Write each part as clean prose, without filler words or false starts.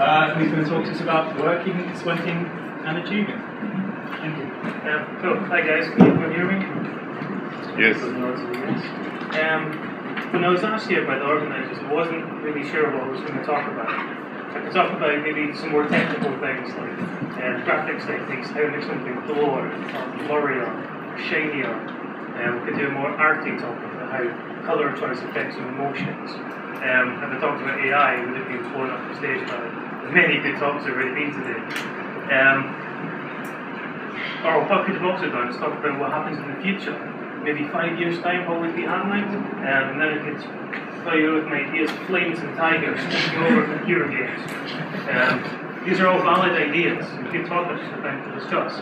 Who's going to talk to us about working, sweating, and achieving? Thank you. Cool. Hi guys, can you hear me? Yes. When I was asked here by the organisers, I wasn't really sure what I was going to talk about. I could talk about maybe some more technical things like graphics techniques, how to make something duller, or blurrier, shinier. We could do a more arty topic about how colour choice affects some emotions. If I talked about AI, it would have been blown up the stage by many good talks I've already been today. Or what I could have also done is talk about what happens in the future. Maybe 5 years' time, what would be happening? And then I could tell you with my ideas, flames and tigers, taking over computer games. These are all valid ideas and good topics for them to discuss.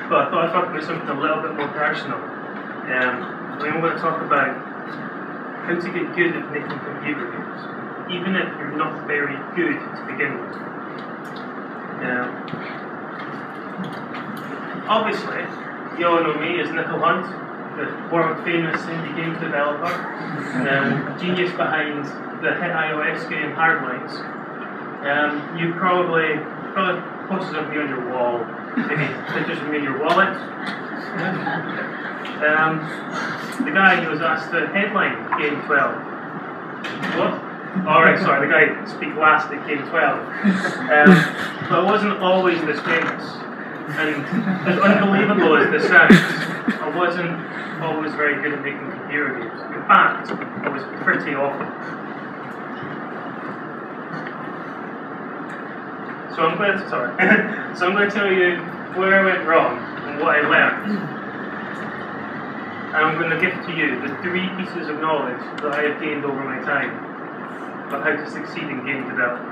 But I thought I'd talk about something a little bit more personal. I'm going to talk about how to get good at making computer games, even if you're not very good to begin with. Obviously, you all know me as Nickel Hunt, the world-famous indie games developer, genius behind the hit iOS game Hardlines. You probably posters of me on your wall, maybe pictures of me in your wallet. The guy who was asked to headline Game 12. What? Alright, sorry, the guy who speak last at Game 12. But I wasn't always this famous. And as unbelievable as this sounds, I wasn't always very good at making computer games. In fact, I was pretty awful. So I'm going to tell you where I went wrong and what I learned. And I'm going to give to you the 3 pieces of knowledge that I have gained over my time about how to succeed in game development.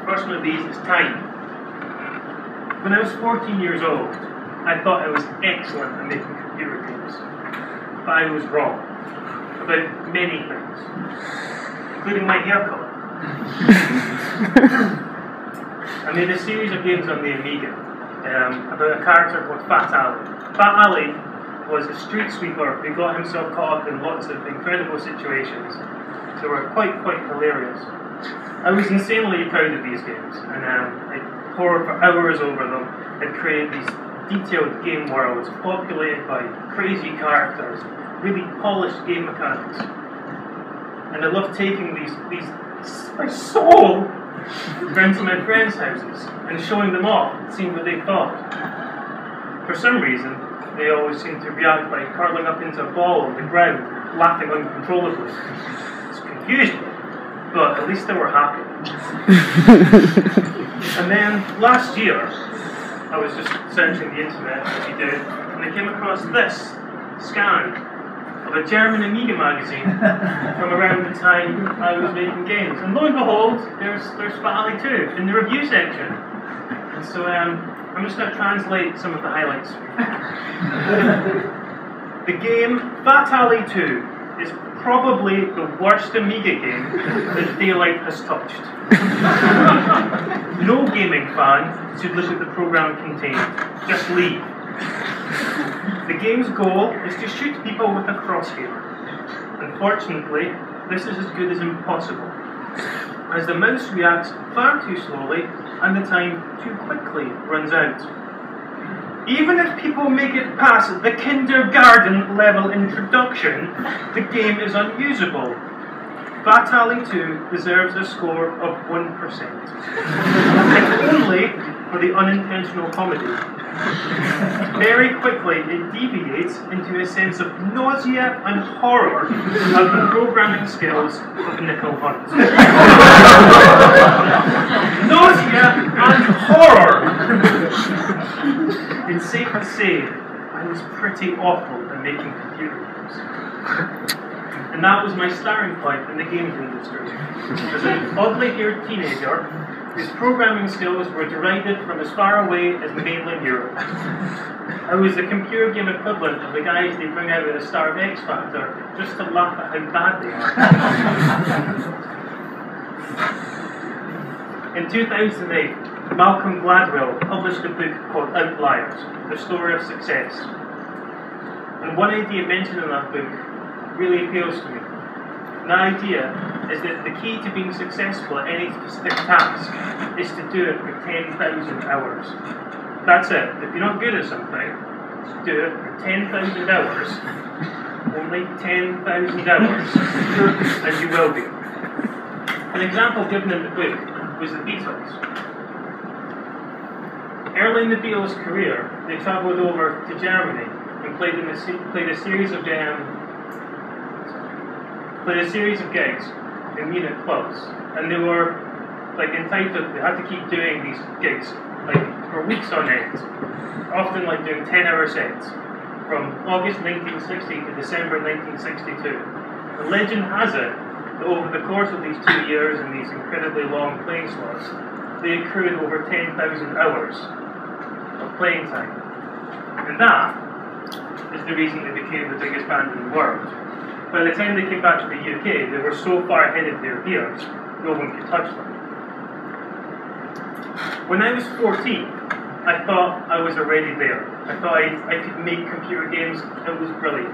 First one of these is time. When I was 14 years old, I thought I was excellent at making computer games. But I was wrong about many things, including my hair colour. I made a series of games on the Amiga about a character called Fat Ali. Fat Ali was a street sweeper who got himself caught up in lots of incredible situations that were quite hilarious. I was insanely proud of these games, and I pored for hours over them and created these detailed game worlds populated by crazy characters, really polished game mechanics. And I loved taking these my soul around to my friends' houses and showing them off and seeing what they thought. For some reason, they always seemed to react by curling up into a ball on the ground, laughing uncontrollably. It's confused me, but at least they were happy. And then last year, I was just searching the internet, as you do, and I came across this scan of a German Amiga magazine from around the time I was making games. And lo and behold, there's Fat Ali 2 in the review section. And so I'm just going to translate some of the highlights. The game Fat Ali 2 is probably the worst Amiga game that Daylight has touched. No gaming fan should look at the program contained. Just leave. The game's goal is to shoot people with a crosshair. Unfortunately, this is as good as impossible, as the mouse reacts far too slowly and the time too quickly runs out. Even if people make it past the kindergarten level introduction, the game is unusable. Fat Ali 2 deserves a score of 1%. If only for the unintentional comedy. Very quickly, it deviates into a sense of nausea and horror of the programming skills of Nickel Hunt. Nausea and horror! It's safe to say I was pretty awful at making computer games. And that was my starting point in the games industry. As an oddly haired teenager whose programming skills were derided from as far away as mainland Europe. I was the computer game equivalent of the guys they bring out at the start of X Factor just to laugh at how bad they are. In 2008, Malcolm Gladwell published a book called Outliers, The Story of Success. And one idea mentioned in that book really appeals to me. And that idea is that the key to being successful at any specific task is to do it for 10,000 hours. That's it. If you're not good at something, just do it for 10,000 hours, only 10,000 hours, and you will be. An example given in the book was the Beatles. Early in the Beatles' career, they travelled over to Germany and played a series of gigs in Munich clubs, and they were like entitled. They had to keep doing these gigs like for weeks on end, often like doing 10-hour sets from August 1960 to December 1962. The legend has it that over the course of these 2 years and these incredibly long playing slots, they accrued over 10,000 hours of playing time, and that is the reason they became the biggest band in the world. By the time they came back to the UK, they were so far ahead of their peers, no one could touch them. When I was 14, I thought I was already there. I thought I could make computer games. It was brilliant.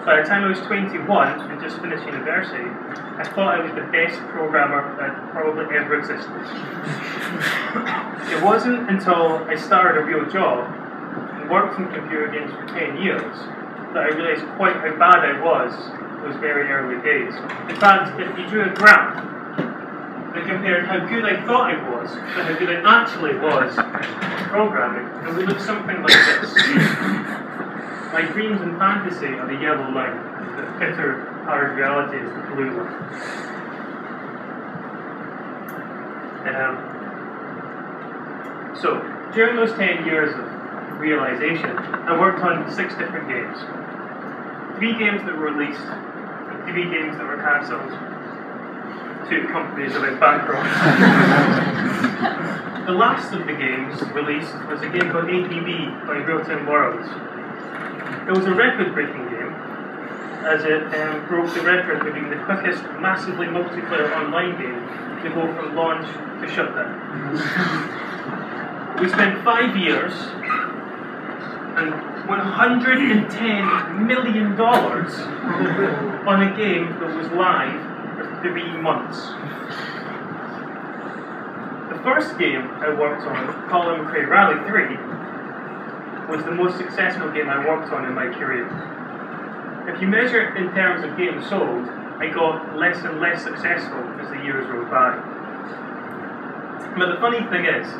By the time I was 21 and just finished university, I thought I was the best programmer that probably ever existed. It wasn't until I started a real job and worked in computer games for 10 years that I realised quite how bad I was those very early days. In fact, if you drew a graph that compared how good I thought I was to how good I actually was at programming, it would look something like this. My dreams and fantasy are the yellow line, and the bitter, hard reality is the blue line. So, during those 10 years of realisation, I worked on 6 different games. 3 games that were released, and 3 games that were cancelled. 2 companies that went bankrupt. The last of the games released was a game called APB by Real-Time Worlds. It was a record-breaking game, as it broke the record for being the quickest, massively multiplayer online game to go from launch to shutdown. We spent 5 years and $110 million on a game that was live for 3 months. The first game I worked on, Colin McRae Rally 3, was the most successful game I worked on in my career. If you measure it in terms of games sold, I got less and less successful as the years rolled by. But the funny thing is,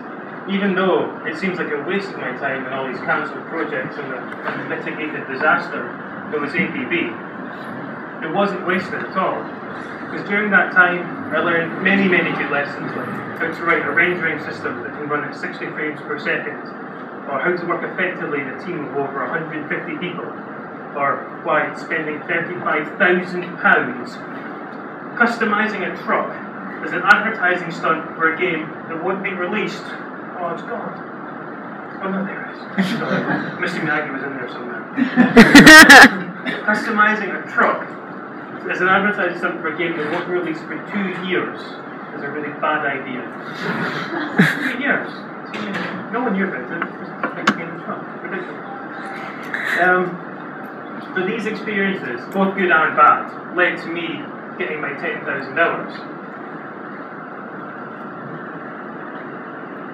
even though it seems like I wasted my time in all these cancelled projects and the mitigated disaster that was APB, it wasn't wasted at all. Because during that time, I learned many, many good lessons, like how to write a rendering system that can run at 60 frames per second, or how to work effectively in a team of over 150 people, or why spending £35,000 customising a truck as an advertising stunt for a game that won't be released. Oh, it's gone. Oh no, there it is. Mr. Miyagi was in there somewhere. Customising a truck as an advertising stunt for a game that won't be released for 2 years is a really bad idea. 2 years. No one knew about it. Ridiculous. So these experiences, both good and bad, led to me getting my 10,000 hours.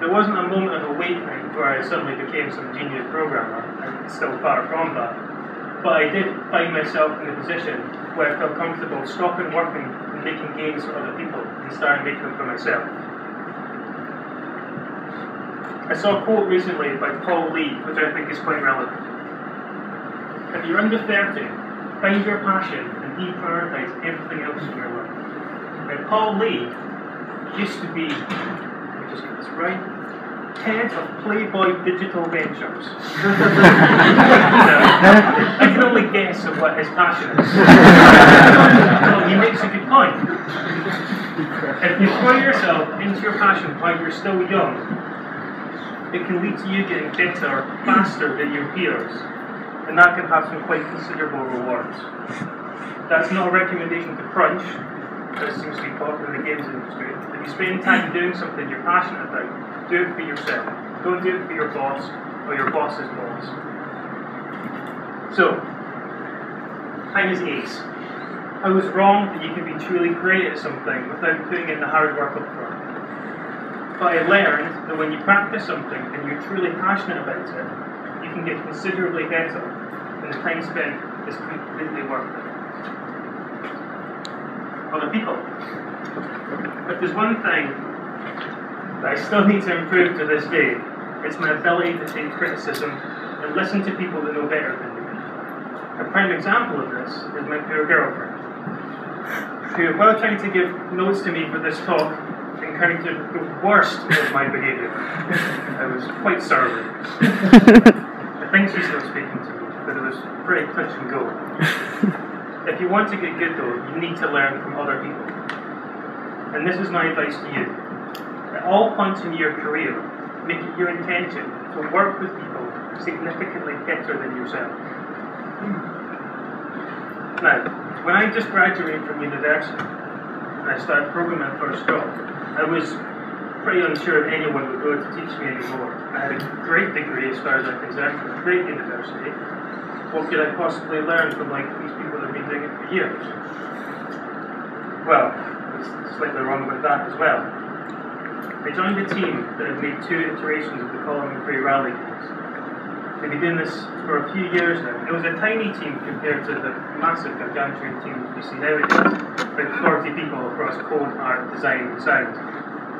There wasn't a moment of awakening where I suddenly became some genius programmer, and still far from that. But I did find myself in a position where I felt comfortable stopping working and making games for other people and starting making them for myself. I saw a quote recently by Paul Lee, which I think is quite relevant. If you're under 30, find your passion and deprioritize everything else in your life. Now, Paul Lee used to be, let me just get this right, head of Playboy Digital Ventures. I can only guess at what his passion is. Well, he makes a good point. If you throw yourself into your passion while you're still young, it can lead to you getting better faster than your peers, and that can have some quite considerable rewards. That's not a recommendation to crunch, as seems to be popular in the games industry. If you spend time doing something you're passionate about, do it for yourself. Don't do it for your boss or your boss's boss. So, time is ace. I was wrong that you can be truly great at something without putting in the hard work up front. But I learned that when you practice something and you're truly passionate about it, you can get considerably better, and the time spent is completely worth it. Other people. If there's one thing that I still need to improve to this day, it's my ability to take criticism and listen to people that know better than me. A prime example of this is my poor girlfriend, who, while trying to give notes to me for this talk, encountered the worst of my behaviour. I was quite surly. I think she's still speaking to me, but it was pretty touch and go. If you want to get good though, you need to learn from other people. And this is my advice to you. At all points in your career, make it your intention to work with people significantly better than yourself. Now, when I just graduated from university and I started programming my first job, I was pretty unsure if anyone would go to teach me anymore. I had a great degree as far as I'm concerned from a great university. What could I possibly learn from these people that have been doing it for years? Well, I was slightly wrong about that as well. I joined a team that had made 2 iterations of the column and free rally games. They've been doing this for a few years now. It was a tiny team compared to the massive gargantuan teams we see nowadays, about 40 people across code, art, design, and sound.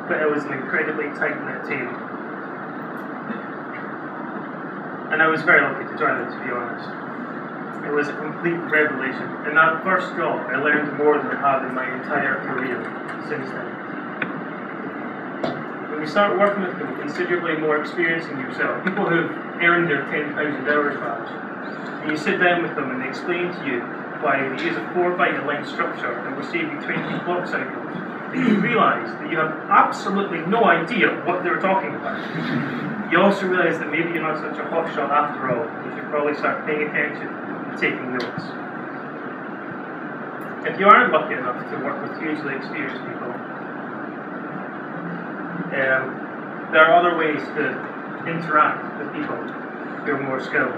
But it was an incredibly tight-knit team. And I was very lucky to join them, to be honest. It was a complete revelation. In that first job, I learned more than I have in my entire career since then. When you start working with people considerably more experienced than yourself, people who've earned their 10,000 hours badge, and you sit down with them and they explain to you why they use a 4-byte line structure that will save you 20 clock cycles, then you realise that you have absolutely no idea what they're talking about. You also realise that maybe you're not such a hotshot after all. You should probably start paying attention and taking notes. If you aren't lucky enough to work with hugely experienced people, there are other ways to interact with people who are more skilled.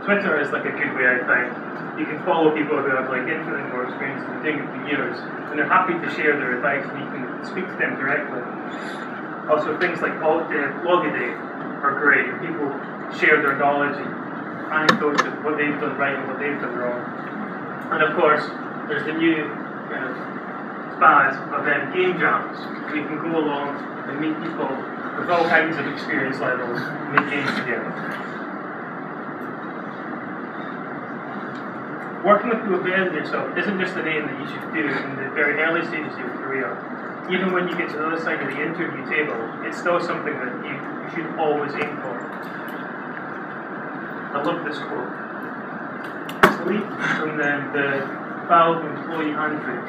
Twitter is a good way, I think. You can follow people who have infinitely more experience and doing it for years, and they're happy to share their advice, and you can speak to them directly. Also, things like Blogaday are great. People share their knowledge and anecdotes of what they've done right and what they've done wrong. And of course, there's the new kind of fad of game jams, where you can go along and meet people with all kinds of experience levels and make games together. Working with people better than yourself isn't just an aim that you should do in the very early stages of your career. Even when you get to the other side of the interview table, it's still something that you should always aim for. I love this quote. It's leaked from the Valve employee handbook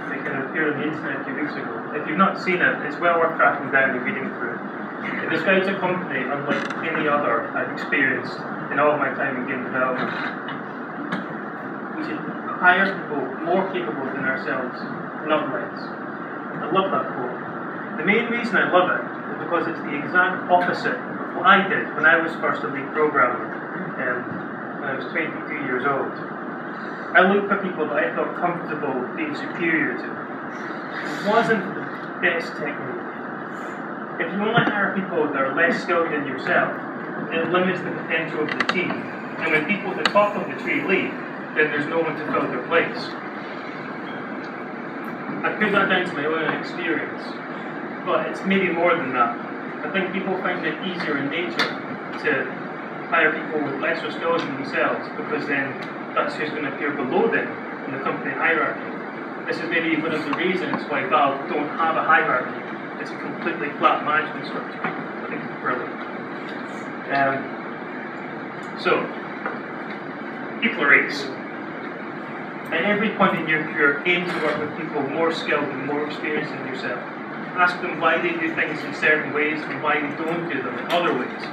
that kind of appeared on the internet a few weeks ago. If you've not seen it, it's well worth tracking down and reading through. It describes a company unlike any other I've experienced in all of my time in game development. We should hire people more capable than ourselves, not less. I love that quote. The main reason I love it is because it's the exact opposite of what I did when I was first a lead programmer when I was 22 years old. I looked for people that I felt comfortable being superior to. It wasn't the best technique. If you only hire people that are less skilled than yourself, it limits the potential of the team. And when people at the top of the tree leave, then there's no one to fill their place. I put that down to my own experience, but it's maybe more than that. I think people find it easier in nature to hire people with lesser skills than themselves, because then that's who's going to appear below them in the company hierarchy. This is maybe one of the reasons why Valve don't have a hierarchy. It's a completely flat management structure. I think it's brilliant. So, people are ace. At every point in your career, aim to work with people more skilled and more experienced than yourself. Ask them why they do things in certain ways and why they don't do them in other ways.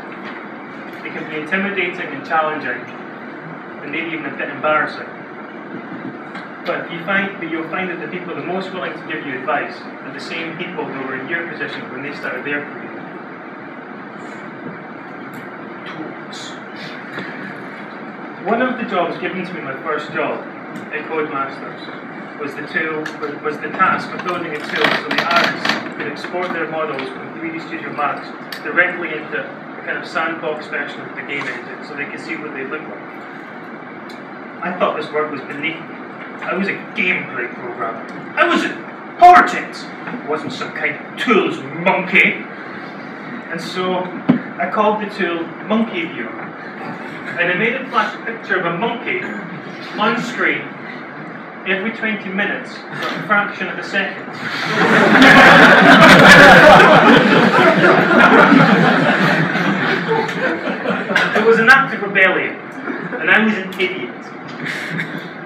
It can be intimidating and challenging, and maybe even a bit embarrassing. But you'll find that the people the most willing to give you advice are the same people who were in your position when they started their career. Tools. One of the jobs given to me my first job at Codemasters was the task of building a tool so the artists could export their models from 3D Studio Max directly into a kind of sandbox version of the game engine so they could see what they look like. I thought this work was beneath me. I was a gameplay programmer. I was important! I wasn't some kind of tools monkey. And so I called the tool Monkey View. And I made it flash a picture of a monkey on screen every 20 minutes for a fraction of a second. It was an act of rebellion, and I was an idiot.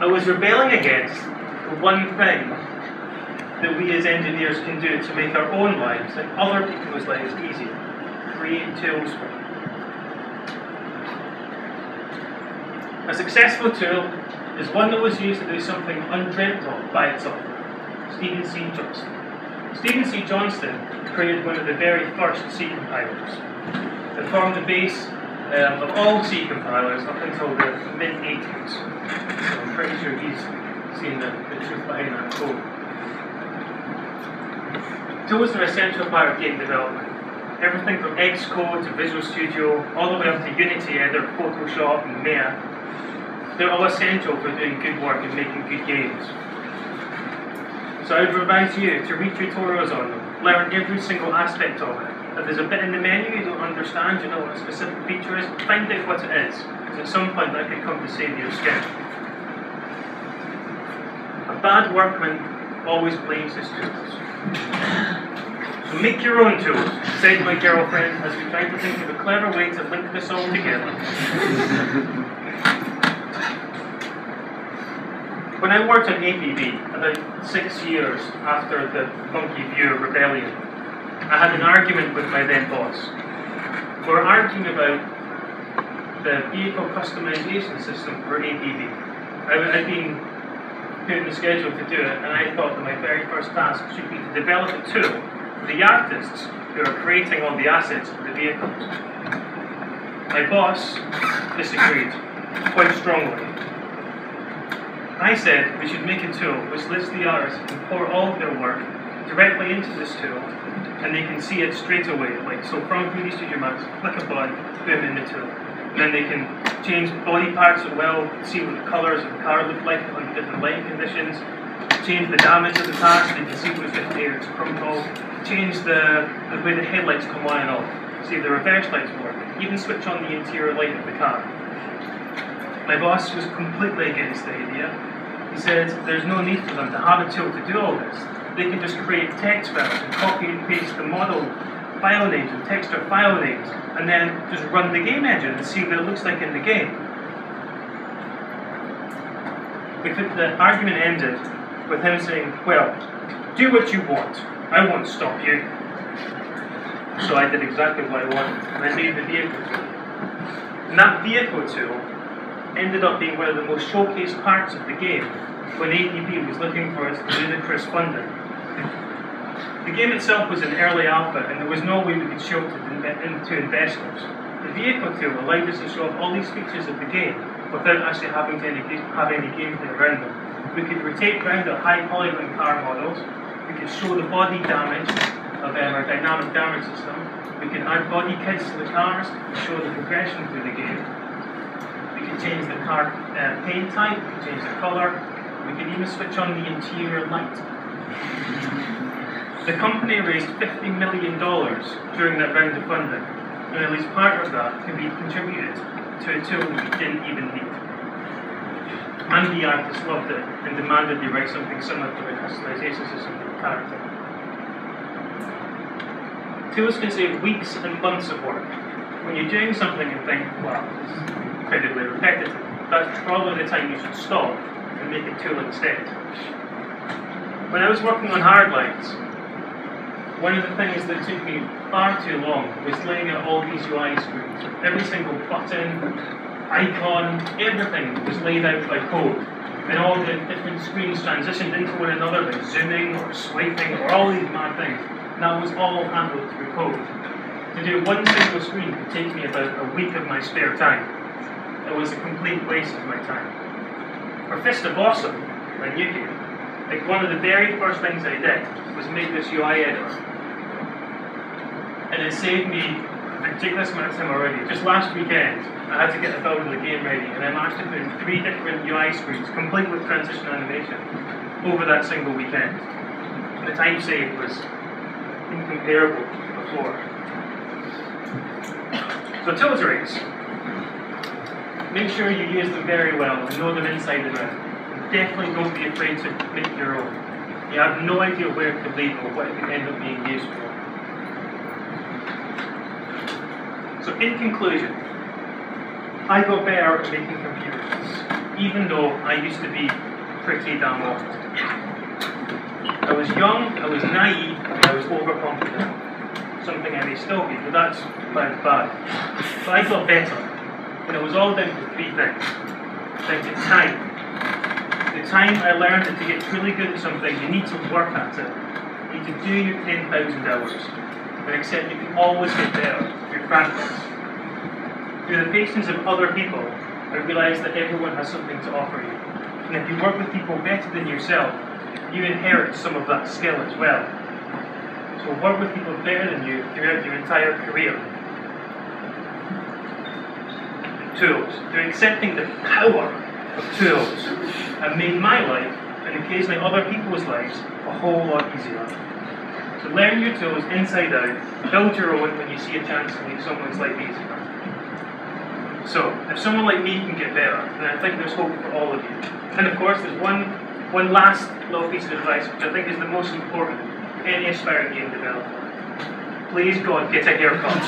I was rebelling against the one thing that we as engineers can do to make our own lives and other people's lives easier. Create tools for them. A successful tool is one that was used to do something undreamt of by its author, Stephen C. Johnston. Stephen C. Johnston created one of the very first C compilers. It formed the base of all C compilers up until the mid-80s. So I'm pretty sure he's seen the truth behind that code. Tools are a central part of game development. Everything from Xcode to Visual Studio, all the way up to Unity, either Photoshop and Maya. They're all essential for doing good work and making good games. So I would advise you to read tutorials on them, learn every single aspect of it. If there's a bit in the menu you don't understand, you know what a specific feature is, find out what it is, because at some point that could come to save your skin. A bad workman always blames his tools. So make your own tools, said my girlfriend as we tried to think of a clever way to link this all together. When I worked on APB, about 6 years after the Monkey View rebellion, I had an argument with my then boss. We were arguing about the vehicle customization system for APB. I'd been put in the schedule to do it, and I thought that my very first task should be to develop a tool for the artists who are creating all the assets for the vehicles. My boss disagreed quite strongly. I said we should make a tool which lets the artists import all of their work directly into this tool, and they can see it straight away. Like so, from 3D Studio Max, click a button, boom, in the tool. And then they can change body parts as well, see what the colours of the car look like under different lighting conditions, change the damage of the car so they can see what it's different areas of crumple, change the way the headlights come on and off, see if the reverse lights work, even switch on the interior light of the car. My boss was completely against the idea. He said there's no need for them to have a tool to do all this. They can just create text files and copy and paste the model file names and texture file names, and then just run the game engine and see what it looks like in the game. The argument ended with him saying, well, do what you want. I won't stop you. So I did exactly what I wanted, and I made the vehicle tool. And that vehicle tool ended up being one of the most showcased parts of the game when APB was looking for its ludicrous funding. The game itself was in early alpha, and there was no way we could show it to investors. The vehicle tool allowed us to show off all these features of the game without actually having to have any gameplay around them. We could rotate around the high polygon car models, we could show the body damage of our dynamic damage system, we could add body kits to the cars to show the progression through the game, we could change the car paint type, we could change the colour, we could even switch on the interior light. The company raised $50 million during that round of funding, and at least part of that could be contributed to a tool that we didn't even need. And the artists loved it and demanded they write something similar to the customization system for the character. Tools can save weeks and months of work. When you're doing something and think, wow, this is incredibly repetitive, that's probably the time you should stop and make a tool instead. When I was working on Hardlines, one of the things that took me far too long was laying out all these UI screens. Every single button, icon, everything was laid out by code. And all the different screens transitioned into one another by zooming or swiping or all these mad things. And that was all handled through code. To do one single screen could take me about a week of my spare time. It was a complete waste of my time. For Fist of Awesome, my new game, Like one of the very first things I did was make this UI editor. And it saved me a ridiculous amount of time already. Just last weekend, I had to get the build of the game ready, and I managed to put in 3 different UI screens, complete with transition animation, over that single weekend. And the time saved was incomparable before. So tools rigs. Make sure you use them very well and know them inside and out. And definitely don't be afraid to make your own. You have no idea where it could lead or what it could end up being used for. So in conclusion, I got better at making computers, even though I used to be pretty damn awful. I was young, I was naive, and I was overconfident. Something I may still be, but that's bad. But I got better, and it was all down to 3 things. Down to time. The time I learned that to get truly good at something, you need to work at it. You need to do your 10,000 hours, and accept you can always get better through practice. Through the patience of other people, I realised that everyone has something to offer you. And if you work with people better than yourself, you inherit some of that skill as well. So work with people better than you throughout your entire career. Tools. They're accepting the power of tools have made my life, and occasionally other people's lives, a whole lot easier. So learn your tools inside out, build your own when you see a chance to make someone's life easier. So, if someone like me can get better, then I think there's hope for all of you. And of course, there's one last little piece of advice, which I think is the most important for any aspiring game developer. Please, God, get a haircut.